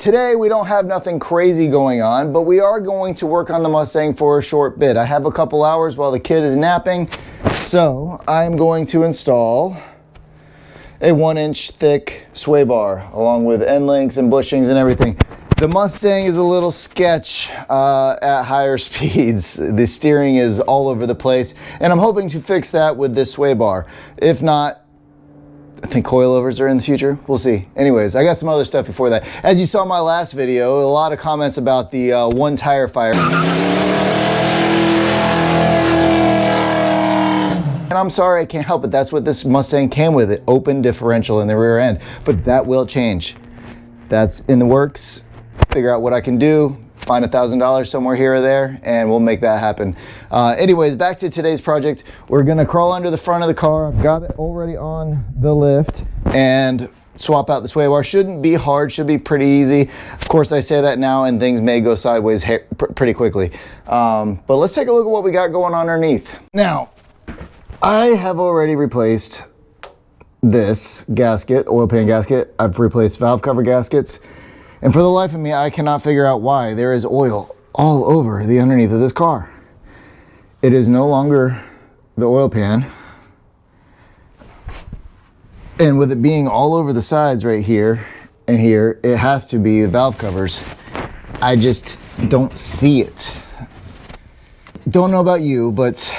today we don't have nothing crazy going on, but we are going to work on the Mustang for a short bit. I have a couple hours while the kid is napping, so I'm going to install a 1-inch thick sway bar along with end links and bushings and everything. The Mustang is a little sketch at higher speeds. The steering is all over the place, and I'm hoping to fix that with this sway bar. If not, I think coilovers are in the future. We'll see. Anyways, I got some other stuff before that. As you saw in my last video, a lot of comments about the one tire fire. And I'm sorry, I can't help it. That's what this Mustang came with, it open differential in the rear end. But that will change. That's in the works. Figure out what I can do. Find $1,000 somewhere here or there, and we'll make that happen. Anyways, back to today's project. We're gonna crawl under the front of the car. I've got it already on the lift and swap out the sway bar. Shouldn't be hard, should be pretty easy. Of course, I say that now and things may go sideways pretty quickly. But let's take a look at what we got going on underneath. Now, I have already replaced this gasket, oil pan gasket. I've replaced valve cover gaskets. And for the life of me, I cannot figure out why there is oil all over the underneath of this car. It is no longer the oil pan. And with it being all over the sides right here and here, it has to be the valve covers. I just don't see it. Don't know about you, but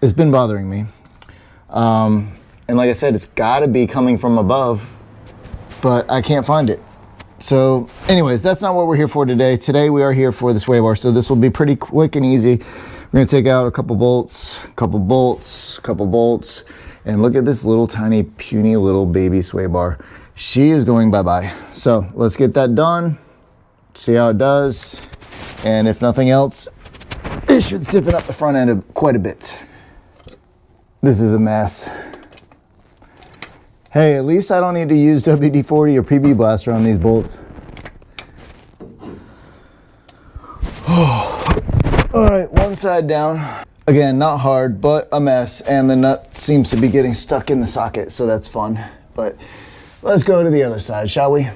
it's been bothering me. And like I said, it's gotta be coming from above, but I can't find it. So anyways, that's not what we're here for today. Today we are here for the sway bar, so this will be pretty quick and easy. We're gonna take out a couple bolts, and look at this little tiny puny little baby sway bar. She is going bye-bye. So let's get that done, see how it does, and if nothing else, it should stiffen up the front end quite a bit. This is a mess. Hey, at least I don't need to use WD-40 or PB Blaster on these bolts. All right, one side down. Again, not hard, but a mess, and the nut seems to be getting stuck in the socket, so that's fun. But let's go to the other side, shall we?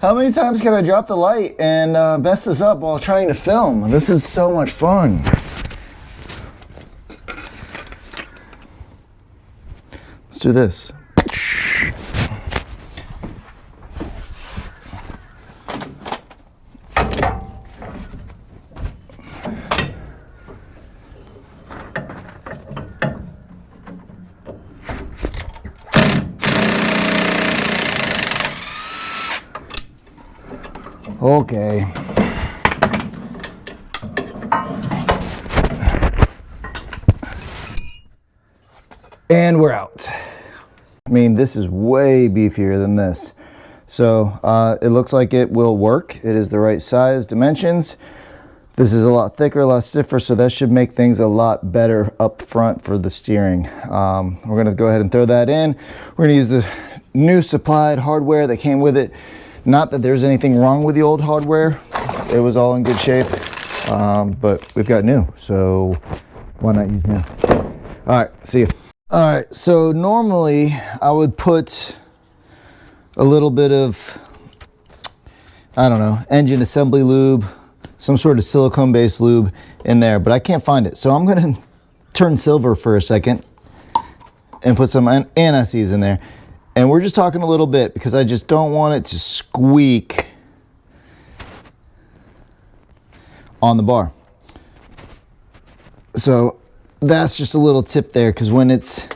How many times can I drop the light and mess this up while trying to film? This is so much fun. Let's do this. Okay. And we're out. I mean, this is way beefier than this. So it looks like it will work. It is the right size, dimensions. This is a lot thicker, a lot stiffer, so that should make things a lot better up front for the steering. We're gonna go ahead and throw that in. We're gonna use the new supplied hardware that came with it. Not that there's anything wrong with the old hardware. It was all in good shape, but we've got new, so why not use new? All right, see you. All right, so normally I would put a little bit of, I don't know, engine assembly lube, some sort of silicone-based lube in there, but I can't find it. So I'm gonna turn silver for a second and put some anti-seize in there. And we're just talking a little bit because I just don't want it to squeak on the bar. So that's just a little tip there, because when it's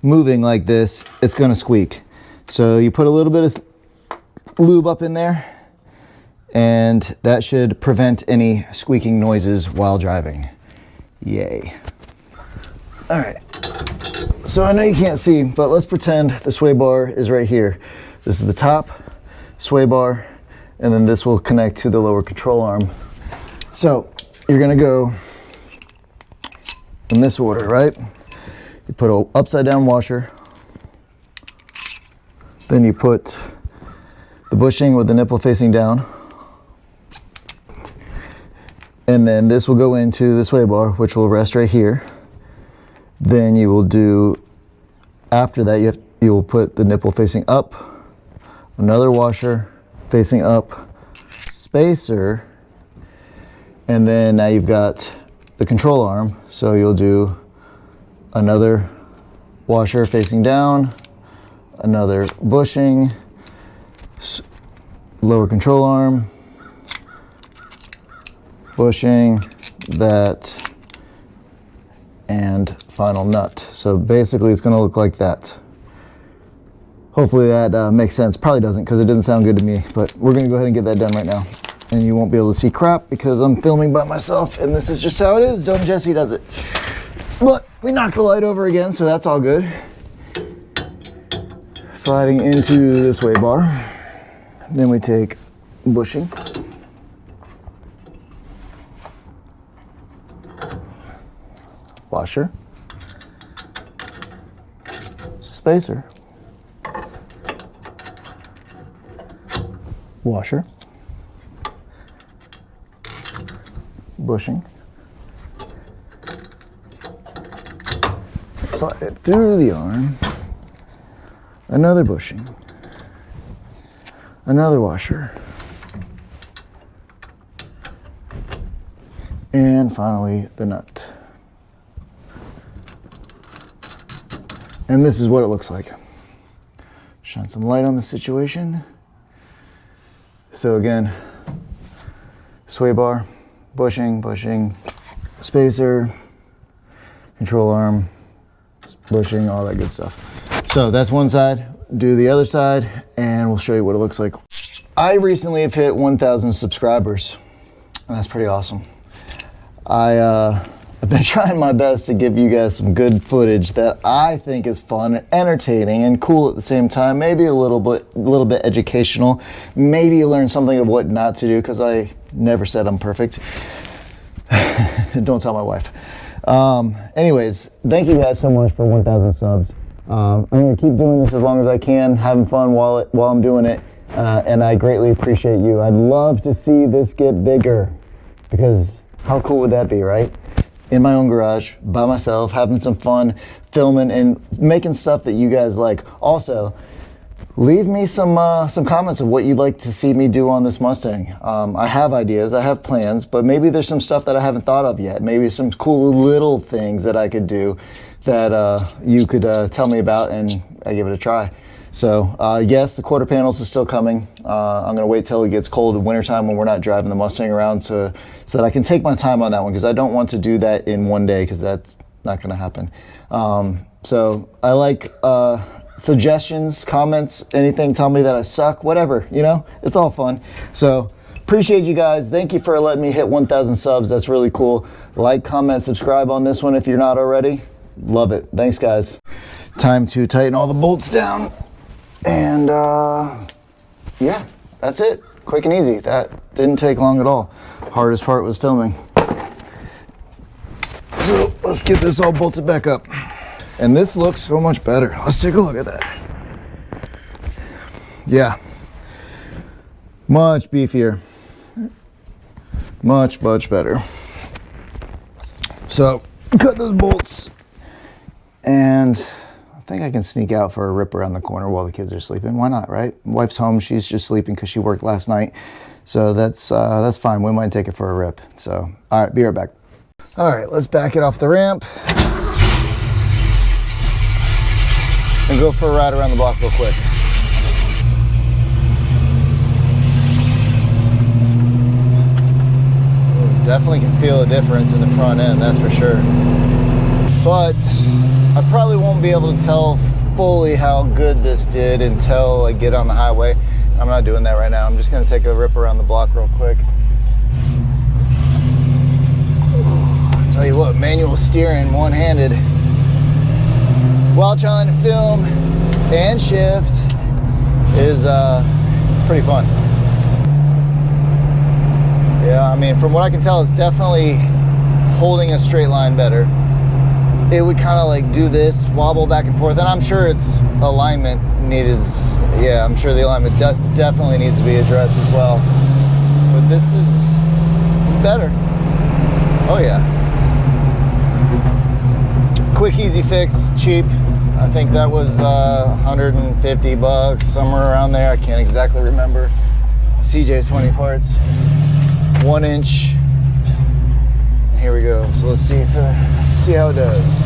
moving like this, it's gonna squeak. So you put a little bit of lube up in there, and that should prevent any squeaking noises while driving. Yay. All right. So I know you can't see, but let's pretend the sway bar is right here. This is the top sway bar, and then this will connect to the lower control arm. So you're gonna go in this order, right? You put an upside down washer, then you put the bushing with the nipple facing down, And then this will go into the sway bar, which will rest right here. Then you will do, after that, you will put the nipple facing up, another washer facing up, spacer, and then now you've got the control arm. So you'll do another washer facing down, another bushing, lower control arm, bushing, that, and final nut. So basically it's going to look like that. Hopefully that makes sense. Probably doesn't, because it doesn't sound good to me, but we're going to go ahead and get that done right now. And you won't be able to see crap because I'm filming by myself, and this is just how it is. Zone Jesse does it. But we knocked the light over again, so that's all good. Sliding into the sway bar. Then we take bushing. Washer. Spacer. Washer. Bushing. Slide it through the arm. Another bushing. Another washer. And finally the nut. And this is what it looks like. Shine some light on the situation. So again, sway bar, bushing, spacer, control arm, bushing, all that good stuff. So that's one side. Do the other side, and we'll show you what it looks like. I recently have hit 1,000 subscribers, and that's pretty awesome. I've been trying my best to give you guys some good footage that I think is fun, entertaining, and cool at the same time. Maybe a little bit educational. Maybe you learn something of what not to do, because I never said I'm perfect. Don't tell my wife. Anyways, thank you guys so much for 1,000 subs. I'm going to keep doing this as long as I can, having fun while I'm doing it, and I greatly appreciate you. I'd love to see this get bigger, because how cool would that be, right? In my own garage, by myself, having some fun, filming and making stuff that you guys like. Also, leave me some comments of what you'd like to see me do on this Mustang. I have ideas, I have plans, but maybe there's some stuff that I haven't thought of yet. Maybe some cool little things that I could do that you could tell me about, and I give it a try. So yes, the quarter panels is still coming. I'm gonna wait till it gets cold in wintertime when we're not driving the Mustang around, so that I can take my time on that one, because I don't want to do that in one day, because that's not gonna happen. So I like suggestions, comments, anything. Tell me that I suck, whatever, you know, it's all fun. So appreciate you guys. Thank you for letting me hit 1,000 subs. That's really cool. Like, comment, subscribe on this one if you're not already. Love it. Thanks, guys. Time to tighten all the bolts down. And yeah, that's it. Quick and easy. That didn't take long at all. Hardest part was filming. So let's get this all bolted back up. And this looks so much better. Let's take a look at that. Yeah, much beefier. Much better. So cut those bolts, and I think I can sneak out for a rip around the corner while the kids are sleeping. Why not, right? Wife's home. She's just sleeping because she worked last night. So that's fine. We might take it for a rip. So, all right, be right back. All right, let's back it off the ramp and go for a ride around the block real quick. Definitely can feel a difference in the front end, that's for sure. But I probably won't be able to tell fully how good this did until I get on the highway. I'm not doing that right now. I'm just gonna take a rip around the block real quick. I'll tell you what, manual steering one-handed while trying to film and shift is pretty fun. Yeah, I mean, from what I can tell, it's definitely holding a straight line better. It would kind of like do this, wobble back and forth, and I'm sure its alignment needed, yeah, I'm sure the alignment definitely needs to be addressed as well. But this is It's better. Oh yeah. Quick, easy fix, cheap. I think that was 150 bucks, somewhere around there. I can't exactly remember. CJ's 20 parts. 1 inch. Here we go. So let's see how it does.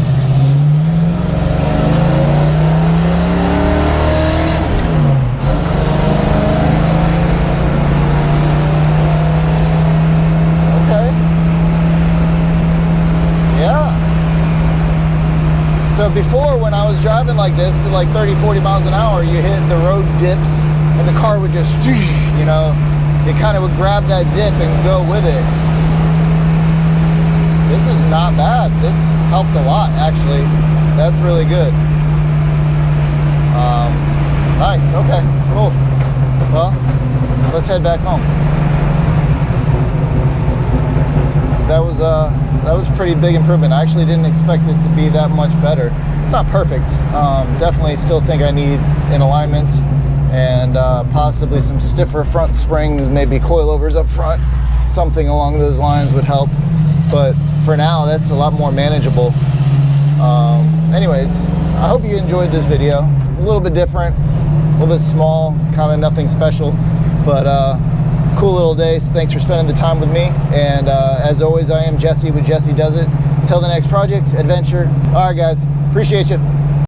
So before, when I was driving like this at like 30, 40 miles an hour, you hit the road dips and the car would just, you know, it kind of would grab that dip and go with it. This is not bad. This helped a lot, actually. That's really good. Nice, okay, cool. Well, let's head back home. That was a pretty big improvement. I actually didn't expect it to be that much better. It's not perfect. Definitely still think I need an alignment and possibly some stiffer front springs, maybe coilovers up front. Something along those lines would help. But for now, that's a lot more manageable. Anyways, I hope you enjoyed this video. A little bit different, a little bit small, kind of nothing special, but cool little day. So thanks for spending the time with me. And as always, I am Jesse with Jesse Does It. Until the next project, adventure. All right, guys. Appreciate you.